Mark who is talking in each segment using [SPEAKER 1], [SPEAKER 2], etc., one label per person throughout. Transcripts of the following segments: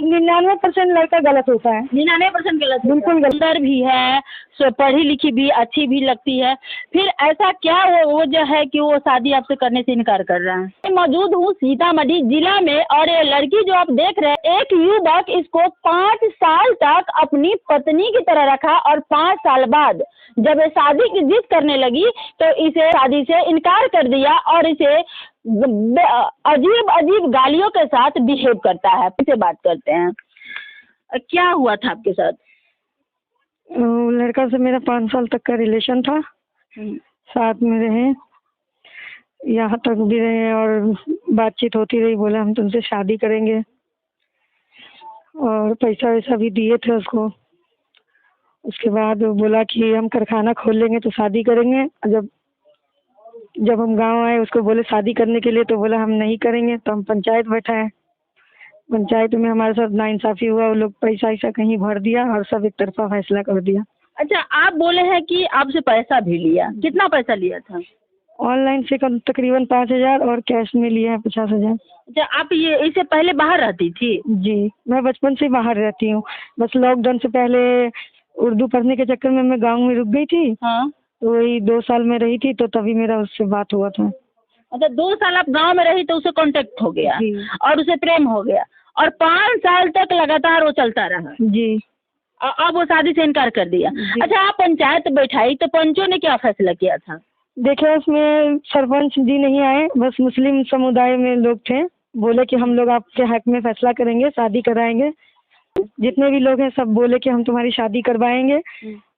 [SPEAKER 1] 99% लड़का गलत होता है।
[SPEAKER 2] 99% गलत,
[SPEAKER 1] बिल्कुल गलत।
[SPEAKER 2] सुंदर भी है, पढ़ी लिखी भी, अच्छी भी लगती है, फिर ऐसा क्या वो जो है कि वो शादी आपसे करने से इनकार कर रहा है? मौजूद हूँ सीतामढ़ी जिला में, और ये लड़की जो आप देख रहे हैं, एक युवक इसको 5 साल तक अपनी पत्नी की तरह रखा, और 5 साल बाद जब ये शादी की जिद करने लगी तो इसे शादी से इनकार कर दिया, और इसे अजीब अजीब गालियों के साथ बिहेव करता है। इससे बात करते हैं, क्या हुआ था आपके साथ?
[SPEAKER 1] लड़का से मेरा 5 साल तक का रिलेशन था, साथ में रहे, यहाँ तक भी रहे और बातचीत होती रही। बोला हम तुमसे शादी करेंगे, और पैसा वैसा भी दिए थे उसको। उसके बाद वो बोला कि हम कारखाना खोल लेंगे तो शादी करेंगे। जब हम गांव आए उसको बोले शादी करने के लिए, तो बोला हम नहीं करेंगे। तो हम पंचायत बैठाए, पंचायत में हमारे साथ नाइंसाफ़ी हुआ। वो लोग पैसा ऐसा कहीं भर दिया और सब एक तरफा फैसला कर दिया।
[SPEAKER 2] अच्छा, आप बोले हैं कि आपसे पैसा भी लिया, कितना पैसा लिया था?
[SPEAKER 1] ऑनलाइन से तकरीबन 5,000 और कैश में लिया है 50,000।
[SPEAKER 2] अच्छा, आप ये इससे पहले बाहर रहती थी?
[SPEAKER 1] जी, मैं बचपन से बाहर रहती हूँ। बस लॉकडाउन से पहले उर्दू पढ़ने के चक्कर में मैं गाँव में रुक गई थी।
[SPEAKER 2] हाँ,
[SPEAKER 1] तो वही 2 साल में रही थी, तो तभी मेरा उससे बात हुआ था।
[SPEAKER 2] अच्छा, 2 साल आप गांव में रही तो उससे कांटेक्ट हो गया और उसे प्रेम हो गया, और 5 साल तक लगातार वो चलता रहा
[SPEAKER 1] जी।
[SPEAKER 2] अब वो शादी से इनकार कर दिया। अच्छा, आप पंचायत बैठाई तो पंचों ने क्या फैसला किया था?
[SPEAKER 1] देखिए, उसमें सरपंच जी नहीं आए, बस मुस्लिम समुदाय में लोग थे। बोले कि हम लोग आपके हक में फैसला करेंगे, शादी कराएंगे। जितने भी लोग हैं सब बोले कि हम तुम्हारी शादी करवाएंगे,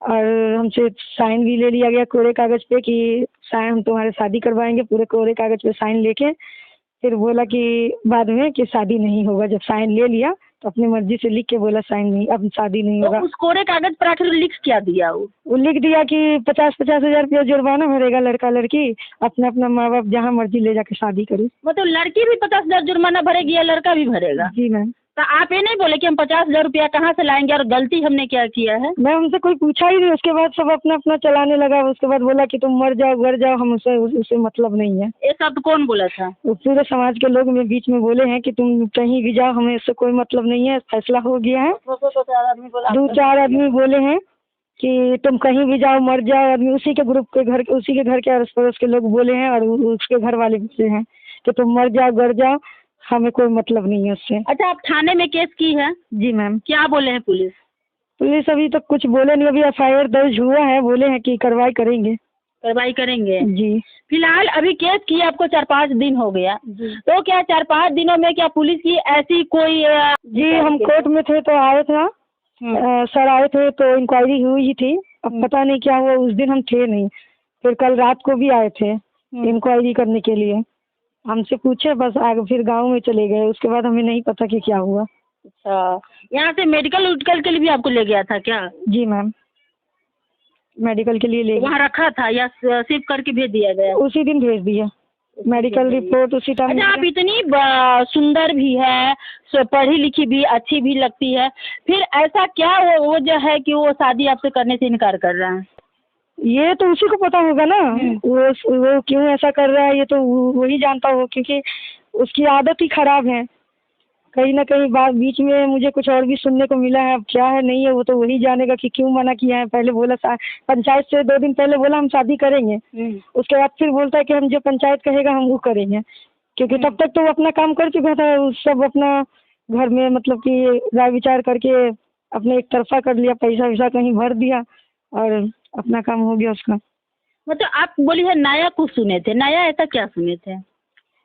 [SPEAKER 1] और हमसे साइन भी ले लिया गया कोरे कागज पे कि हम तुम्हारे शादी करवाएंगे। पूरे कोरे कागज पे साइन लेके फिर बोला कि बाद में कि शादी नहीं होगा। जब साइन ले लिया तो अपनी मर्जी से लिख के बोला साइन नहीं, अब शादी नहीं होगा।
[SPEAKER 2] तो उस कोरे कागज पर आखिर लिख क्या दिया?
[SPEAKER 1] वो लिख दिया कि 50-50 हजार रुपया जुर्माना भरेगा लड़का लड़की, अपना अपना माँ बाप जहाँ मर्जी ले जाके शादी करी।
[SPEAKER 2] मतलब लड़की भी 50,000 जुर्माना भरेगी या लड़का भी भरेगा?
[SPEAKER 1] जी मैम।
[SPEAKER 2] तो आप ये नहीं बोले कि हम 50,000 रुपया कहाँ से लाएंगे और गलती हमने क्या किया है?
[SPEAKER 1] मैं उनसे कोई पूछा ही नहीं। उसके बाद सब अपना अपना चलाने लगा। उसके बाद बोला कि तुम मर जाओ घर जाओ, हम उसे मतलब नहीं है।
[SPEAKER 2] ये शब्द कौन बोला था?
[SPEAKER 1] वो पूरे समाज के लोग में बीच में बोले हैं कि तुम कहीं भी जाओ, हमें इससे कोई मतलब नहीं है, फैसला हो गया है। 2-4 आदमी बोले हैं कि तुम कहीं भी जाओ मर जाओ। आदमी उसी के ग्रुप के घर, उसी के घर के अड़ोस पड़ोस के लोग बोले हैं, और उसके घर वाले बोले हैं कि तुम मर जाओ घर जाओ, हमें कोई मतलब नहीं है उससे।
[SPEAKER 2] अच्छा, आप थाने में केस की है?
[SPEAKER 1] जी मैम।
[SPEAKER 2] क्या बोले हैं पुलिस?
[SPEAKER 1] पुलिस अभी तक कुछ बोले नहीं। अभी FIR दर्ज हुआ है, बोले हैं कि कार्रवाई करेंगे।
[SPEAKER 2] कार्रवाई करेंगे
[SPEAKER 1] जी।
[SPEAKER 2] फिलहाल अभी केस किए आपको 4-5 दिन हो गया, तो क्या 4-5 दिनों में क्या पुलिस की ऐसी कोई
[SPEAKER 1] जी, हम कोर्ट में थे तो आए थे, सर आए थे तो इंक्वायरी हुई ही थी। अब पता नहीं क्या हुआ, उस दिन हम थे नहीं। फिर कल रात को भी आए थे इंक्वायरी करने के लिए। हमसे पूछे बस, आगे फिर गांव में चले गए। उसके बाद हमें नहीं पता कि क्या हुआ।
[SPEAKER 2] अच्छा, यहाँ से मेडिकल उडकल के लिए भी आपको ले गया था क्या?
[SPEAKER 1] जी मैम, मेडिकल के लिए ले गए।
[SPEAKER 2] वहाँ रखा था या सिर्फ करके भेज दिया गया?
[SPEAKER 1] उसी दिन भेज दिया, मेडिकल रिपोर्ट उसी टाइम।
[SPEAKER 2] अच्छा, आप इतनी सुंदर भी है, पढ़ी लिखी भी, अच्छी भी लगती है, फिर ऐसा क्या वो जो है कि वो शादी आपसे करने से इनकार कर रहा है?
[SPEAKER 1] ये तो उसी को पता होगा ना, वो क्यों ऐसा कर रहा है, ये तो वही जानता हो, क्योंकि उसकी आदत ही खराब है। कहीं ना कहीं बात बीच में मुझे कुछ और भी सुनने को मिला है। अब क्या है नहीं है वो तो वही जानेगा कि क्यों मना किया है। पहले बोला पंचायत से 2 दिन पहले बोला हम शादी करेंगे, उसके बाद फिर बोलता है कि हम जो पंचायत कहेगा हम वो करेंगे, क्योंकि तब तक तो वो अपना काम कर चुका था। सब अपना घर में मतलब कि राय विचार करके अपने एक तरफा कर लिया, पैसा वैसा कहीं भर दिया और अपना काम हो गया उसका।
[SPEAKER 2] मतलब आप बोली है नया कुछ सुने थे, नया ऐसा क्या सुने थे?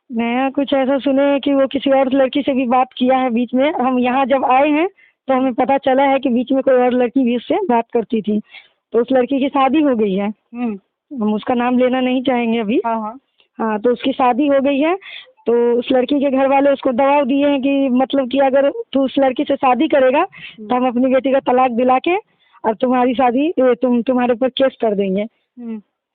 [SPEAKER 1] नया कुछ ऐसा सुने कि वो किसी और लड़की से भी बात किया है बीच में। हम यहाँ जब आए हैं तो हमें पता चला है कि बीच में कोई और लड़की भी उससे बात करती थी, तो उस लड़की की शादी हो गई है। हम उसका नाम लेना नहीं चाहेंगे अभी। हाँ, तो उसकी शादी हो गई है। तो उस लड़की के घर वाले उसको दबाव दिए हैं कि मतलब कि अगर तू उस लड़की से शादी करेगा तो हम अपनी बेटी का तलाक दिला के और तुम्हारी शादी तुम्हारे ऊपर केस कर देंगे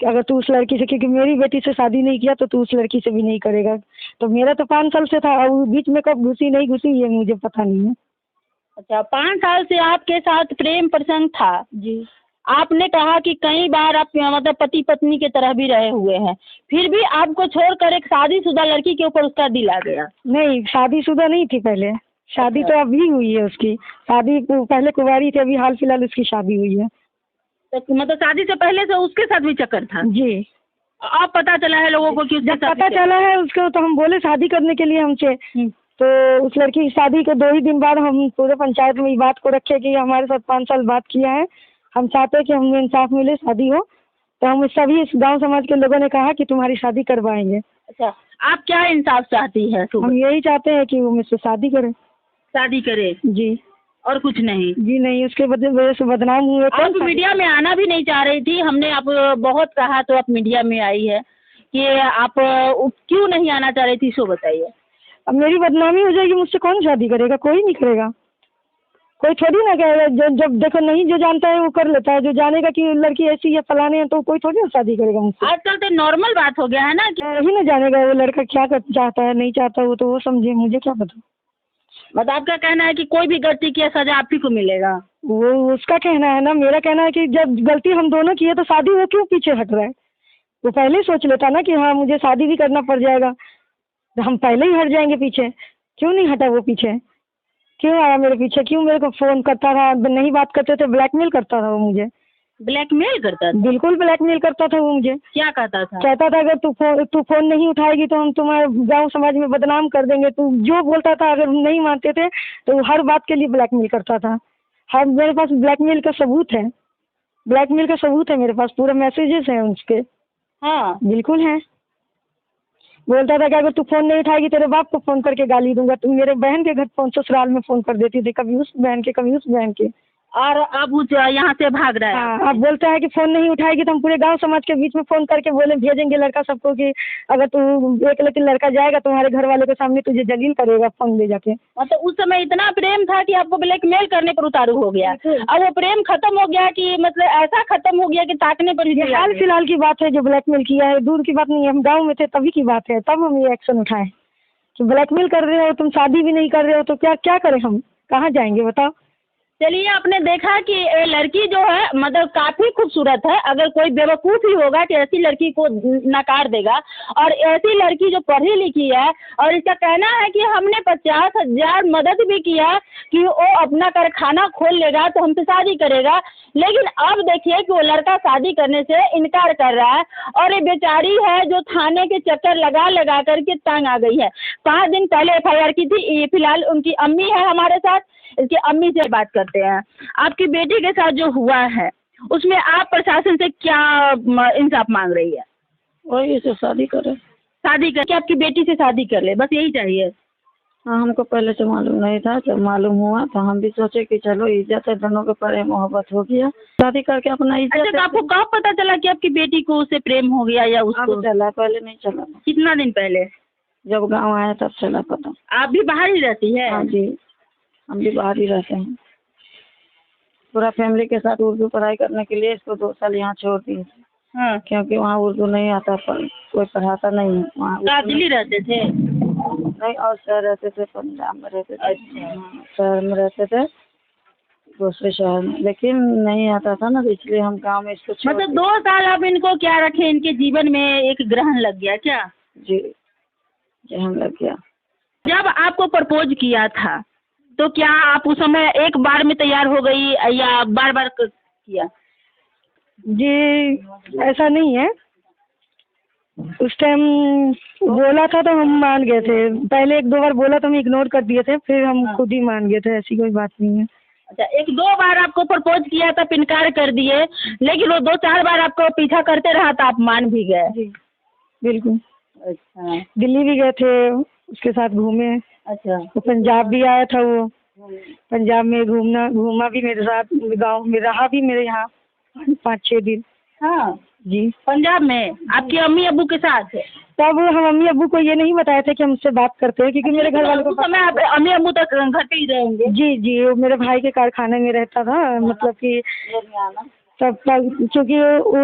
[SPEAKER 1] कि अगर तू उस लड़की से, क्योंकि मेरी बेटी से शादी नहीं किया तो तू उस लड़की से भी नहीं करेगा। तो मेरा तो 5 साल से था, और बीच में कब घुसी नहीं घुसी ये मुझे पता नहीं है।
[SPEAKER 2] अच्छा, 5 साल से आपके साथ प्रेम प्रसंग था
[SPEAKER 1] जी।
[SPEAKER 2] आपने कहा कि कई बार आप मतलब पति पत्नी के तरह भी रहे हुए हैं, फिर भी आपको छोड़कर एक शादीशुदा लड़की के ऊपर उसका दिल आ गया?
[SPEAKER 1] नहीं, शादीशुदा नहीं थी पहले। शादी तो अभी हुई है उसकी। शादी पहले कुंवारी थी, अभी हाल फिलहाल उसकी शादी हुई है।
[SPEAKER 2] तो मतलब शादी से पहले से उसके साथ भी चक्कर था?
[SPEAKER 1] जी।
[SPEAKER 2] अब पता चला है लोगों को कि उसके
[SPEAKER 1] जब
[SPEAKER 2] साथ
[SPEAKER 1] पता चला है उसको तो हम बोले शादी करने के लिए हमसे, तो उस लड़की की शादी के 2 ही दिन बाद हम पूरे पंचायत में ये बात को रखे कि हमारे साथ 5 साल बात किया है, हम चाहते हैं कि हमें इंसाफ मिले, शादी हो। तो हम सभी इस गांव समाज के लोगों ने कहा कि तुम्हारी शादी करवाएंगे।
[SPEAKER 2] अच्छा, आप क्या इंसाफ चाहती है?
[SPEAKER 1] हम यही चाहते हैं कि वो मुझसे शादी करे।
[SPEAKER 2] शादी करे
[SPEAKER 1] जी।
[SPEAKER 2] और कुछ नहीं?
[SPEAKER 1] जी नहीं, उसके वजह से बदनाम हुए।
[SPEAKER 2] आप मीडिया में आना भी नहीं चाह रही थी, हमने आप बहुत कहा तो आप मीडिया में आई है कि आप क्यों नहीं आना चाह रही थी, सो बताइए।
[SPEAKER 1] अब मेरी बदनामी हो जाएगी, मुझसे कौन शादी करेगा? कोई नहीं करेगा। कोई थोड़ी ना कहेगा। जब देखो नहीं, जो जानता है वो कर लेता है, जो जानेगा कि लड़की ऐसी है फलाने है तो कोई थोड़ी ना शादी करेगा मुझसे।
[SPEAKER 2] आजकल तो नॉर्मल बात हो गया है ना कि
[SPEAKER 1] ही ना जानेगा वो लड़का क्या चाहता है नहीं चाहता, वो तो वो समझे, मुझे क्या पता।
[SPEAKER 2] मतलब आपका कहना है कि कोई भी गलती की सजा आप ही को मिलेगा?
[SPEAKER 1] वो उसका कहना है ना, मेरा कहना है कि जब गलती हम दोनों की है तो शादी वो क्यों पीछे हट रहा है? वो पहले ही सोच लेता ना कि हाँ मुझे शादी भी करना पड़ जाएगा, तो हम पहले ही हट जाएंगे पीछे। क्यों नहीं हटा वो पीछे? क्यों आया मेरे पीछे? क्यों मेरे को फोन करता था, नहीं बात करते थे, ब्लैकमेल करता था वो मुझे।
[SPEAKER 2] ब्लैकमेल करता था?
[SPEAKER 1] बिल्कुल ब्लैकमेल करता था वो मुझे।
[SPEAKER 2] क्या कहता था?
[SPEAKER 1] कहता था अगर तू फोन नहीं उठाएगी तो हम तुम्हारे गांव समाज में बदनाम कर देंगे। तू जो बोलता था, अगर नहीं मानते थे तो हर बात के लिए ब्लैकमेल करता था। हर मेरे पास ब्लैकमेल का सबूत है, ब्लैकमेल का सबूत है मेरे पास, पूरे मैसेजेस हैं उसके।
[SPEAKER 2] हाँ
[SPEAKER 1] बिल्कुल है। बोलता था कि अगर तू फोन नहीं उठाएगी तेरे बाप को फोन करके गाली दूंगा। तुम मेरे बहन के घर फोन ससुराल में फोन कर देती थी, कभी उस बहन के कभी उस बहन के।
[SPEAKER 2] और अब उस यहाँ से भाग रहा है?
[SPEAKER 1] हाँ, अब बोलता है कि फोन नहीं उठाएगी तो हम पूरे गांव समाज के बीच में फोन करके बोले भेजेंगे लड़का सबको कि अगर तू एक लेकिन लड़का जाएगा तुम्हारे घर वाले के सामने तुझे जलील करेगा फोन ले जाके।
[SPEAKER 2] मतलब उस समय इतना प्रेम था कि आपको ब्लैकमेल करने पर उतारू हो गया। अब वो प्रेम खत्म हो गया कि मतलब ऐसा खत्म हो गया कि ताकने पर ही?
[SPEAKER 1] हाल फिलहाल की बात है जो ब्लैकमेल किया है, दूर की बात नहीं है। हम गाँव में थे तभी की बात है, तब हम ये एक्शन उठाए कि ब्लैकमेल कर रहे हो तुम, शादी भी नहीं कर रहे हो तो क्या क्या करें हम, कहाँ जाएंगे बताओ।
[SPEAKER 2] चलिए, आपने देखा कि ये लड़की जो है मतलब काफी खूबसूरत है। अगर कोई बेवकूफ़ ही होगा कि ऐसी लड़की को नकार देगा, और ऐसी लड़की जो पढ़ी लिखी है, और इसका कहना है कि हमने 50,000 मदद भी किया कि वो अपना कारखाना खोल लेगा तो हमसे शादी करेगा। लेकिन अब देखिए कि वो लड़का शादी करने से इनकार कर रहा है, और ये बेचारी है जो थाने के चक्कर लगा लगा करके तंग आ गई है। 5 दिन पहले FIR की थी। ये फिलहाल उनकी अम्मी है हमारे साथ, इसकी अम्मी से बात करते हैं। आपकी बेटी के साथ जो हुआ है उसमें आप प्रशासन से क्या इंसाफ मांग रही है?
[SPEAKER 1] वही इसे शादी करे,
[SPEAKER 2] शादी करके आपकी बेटी से शादी कर ले, बस यही चाहिए।
[SPEAKER 1] हाँ, हमको पहले से मालूम नहीं था, जब मालूम हुआ तो हम भी सोचे कि चलो इज्जत है, दोनों के प्रेम मोहब्बत हो गया, शादी करके अपना इज्जत।
[SPEAKER 2] अच्छा, तो आपको कब पता चला कि आपकी बेटी को उससे प्रेम हो गया या उसको?
[SPEAKER 1] चला, पहले नहीं चला।
[SPEAKER 2] कितना दिन पहले?
[SPEAKER 1] जब गांव आया तब चला पता।
[SPEAKER 2] आप भी बाहर ही रहती है?
[SPEAKER 1] हाँ जी, हम भी बाहर ही रहते हैं। पूरा फैमिली के साथ उर्दू पढ़ाई करने के लिए इसको 2 साल यहाँ छोड़ दिए थे।
[SPEAKER 2] हाँ,
[SPEAKER 1] क्योंकि वहाँ उर्दू नहीं आता, पर कोई पढ़ाता नहीं है वहाँ।
[SPEAKER 2] तो आप दिल्ली रहते थे?
[SPEAKER 1] नहीं, और शहर रहते थे, पंजाब में रहते थे।
[SPEAKER 2] अच्छा,
[SPEAKER 1] शहर में रहते थे, दूसरे शहर में, लेकिन नहीं आता था ना, तो इसलिए हम गाँव में इसको छोड़
[SPEAKER 2] मतलब 2 साल आप इनको क्या रखे, इनके जीवन में एक ग्रहण लग गया क्या?
[SPEAKER 1] जी, ग्रहण लग गया।
[SPEAKER 2] जब आपको प्रपोज किया था तो क्या आप उस समय एक बार में तैयार हो गई या बार बार किया?
[SPEAKER 1] जी, ऐसा नहीं है। उस टाइम बोला था तो हम मान गए थे। पहले 1-2 बार बोला तो हम इग्नोर कर दिए थे, फिर हम खुद ही मान गए थे, ऐसी कोई बात नहीं है।
[SPEAKER 2] अच्छा, 1-2 बार आपको प्रपोज किया था, इनकार कर दिए, लेकिन वो 2-4 बार आपको पीछा करते रहा तो आप मान भी गए?
[SPEAKER 1] जी बिल्कुल।
[SPEAKER 2] अच्छा,
[SPEAKER 1] दिल्ली भी गए थे, उसके साथ घूमे।
[SPEAKER 2] अच्छा,
[SPEAKER 1] तो पंजाब भी आया था वो, पंजाब में घूमा भी मेरे साथ, गांव में रहा भी मेरे यहाँ 5-6 दिन।
[SPEAKER 2] हाँ
[SPEAKER 1] जी,
[SPEAKER 2] पंजाब में आपकी अम्मी अब्बू के साथ?
[SPEAKER 1] तब हम अम्मी अब्बू को ये नहीं बताए थे कि हम उससे बात करते हैं, क्योंकि मेरे घर वालों को
[SPEAKER 2] उस समय आप अम्मी अब्बू तक घर पे ही रहेंगे?
[SPEAKER 1] जी जी, वो मेरे भाई के कारखाने में रहता था, मतलब कि तब क्योंकि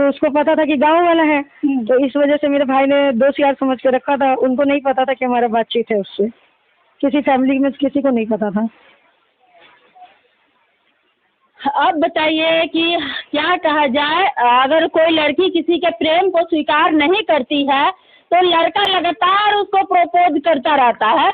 [SPEAKER 1] उसको पता था कि गांव वाला है, तो इस वजह से मेरे भाई ने दोस्त यार समझ के रखा था। उनको नहीं पता था कि हमारा बातचीत है उससे, किसी फैमिली में किसी को नहीं पता था।
[SPEAKER 2] अब बताइए कि क्या कहा जाए, अगर कोई लड़की किसी के प्रेम को स्वीकार नहीं करती है तो लड़का लगातार उसको प्रपोज करता रहता है।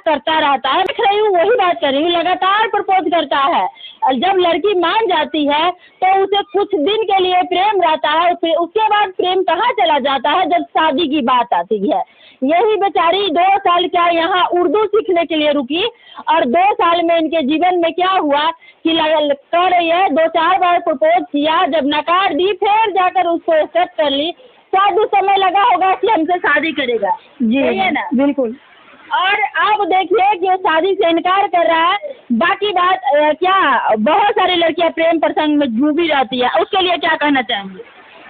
[SPEAKER 2] देख रही हूँ, वही बात कर रही हूँ, लगातार प्रपोज करता है। और जब लड़की मान जाती है तो उसे कुछ दिन के लिए प्रेम रहता है, फिर उसके बाद प्रेम कहाँ चला जाता है जब शादी की बात आती है। यही बेचारी 2 साल क्या यहाँ उर्दू सीखने के लिए रुकी, और 2 साल में इनके जीवन में क्या हुआ कि कर रही है, 2-4 बार प्रपोज किया, जब नकार दी फिर जाकर उसको एक्सेप्ट कर ली। शायद उस समय लगा होगा कि हमसे शादी करेगा,
[SPEAKER 1] जी
[SPEAKER 2] सही है ना।
[SPEAKER 1] बिल्कुल।
[SPEAKER 2] और अब देखिए कि वो शादी से इनकार कर रहा है। बाकी बात क्या बहुत सारी लड़कियां प्रेम प्रसंग में डूबी रहती है, उसके लिए क्या कहना चाहेंगे?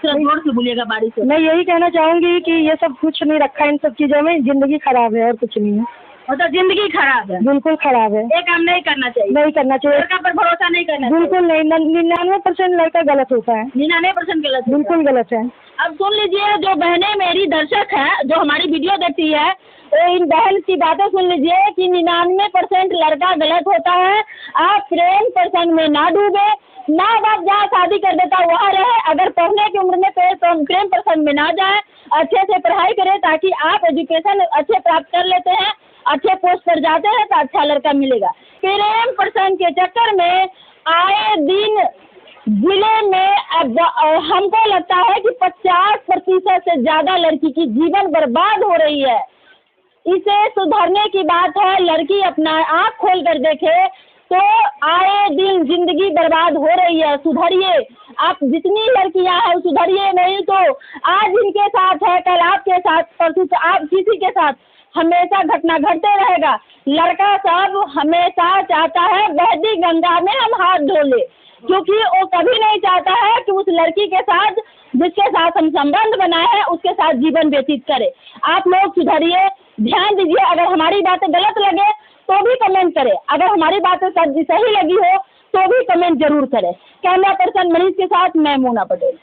[SPEAKER 2] थोड़ा जोर से बोलिएगा, बारिश से।
[SPEAKER 1] मैं यही कहना चाहूँगी कि ये सब कुछ नहीं रखा इन सब चीज़ों में, ज़िंदगी खराब है और कुछ नहीं है।
[SPEAKER 2] मतलब जिंदगी खराब है,
[SPEAKER 1] बिल्कुल खराब है।
[SPEAKER 2] ये काम नहीं करना चाहिए,
[SPEAKER 1] नहीं करना चाहिए,
[SPEAKER 2] लड़का पर भरोसा नहीं करना चाहिए।
[SPEAKER 1] बिल्कुल नहीं। 99% लड़का गलत होता है,
[SPEAKER 2] 99% गलत है।
[SPEAKER 1] बिल्कुल गलत है।
[SPEAKER 2] अब सुन लीजिए, जो बहनें मेरी दर्शक है, जो हमारी वीडियो देखती है, तो इन बहन की बातें सुन लीजिए कि 99% लड़का गलत होता है। आप प्रेम प्रसंग में ना डूबे, माँ बाप जहाँ शादी कर देता वहाँ रहे। अगर पढ़ने की उम्र में प्रेम प्रसंग में ना जाए, अच्छे से पढ़ाई करें, ताकि आप एजुकेशन अच्छे प्राप्त कर लेते हैं, अच्छे पोस्ट पर जाते हैं तो अच्छा लड़का मिलेगा। प्रेम प्रसंग के चक्कर में आए दिन जिले में अब हमको लगता है कि 50% से ज्यादा लड़की की जीवन बर्बाद हो रही है। इसे सुधरने की बात है। लड़की अपना आँख खोल कर देखे तो आए दिन जिंदगी बर्बाद हो रही है। सुधरिए, आप जितनी लड़कियां हैं सुधरिए, नहीं तो आज इनके साथ है, कल आपके साथ, परसों आप किसी के साथ, हमेशा घटना घटते रहेगा। लड़का सब हमेशा चाहता है बहती गंगा में हम हाथ धो ले, क्योंकि वो कभी नहीं चाहता है कि उस लड़की के साथ जिसके साथ हम संबंध बनाए हैं उसके साथ जीवन व्यतीत करे। आप लोग सुधरिए, ध्यान दीजिए। अगर हमारी बातें गलत लगे तो भी कमेंट करें, अगर हमारी बातें सही लगी हो तो भी कमेंट जरूर करें। कैमरा पर्सन मनीष के साथ मैं मोना पटेल।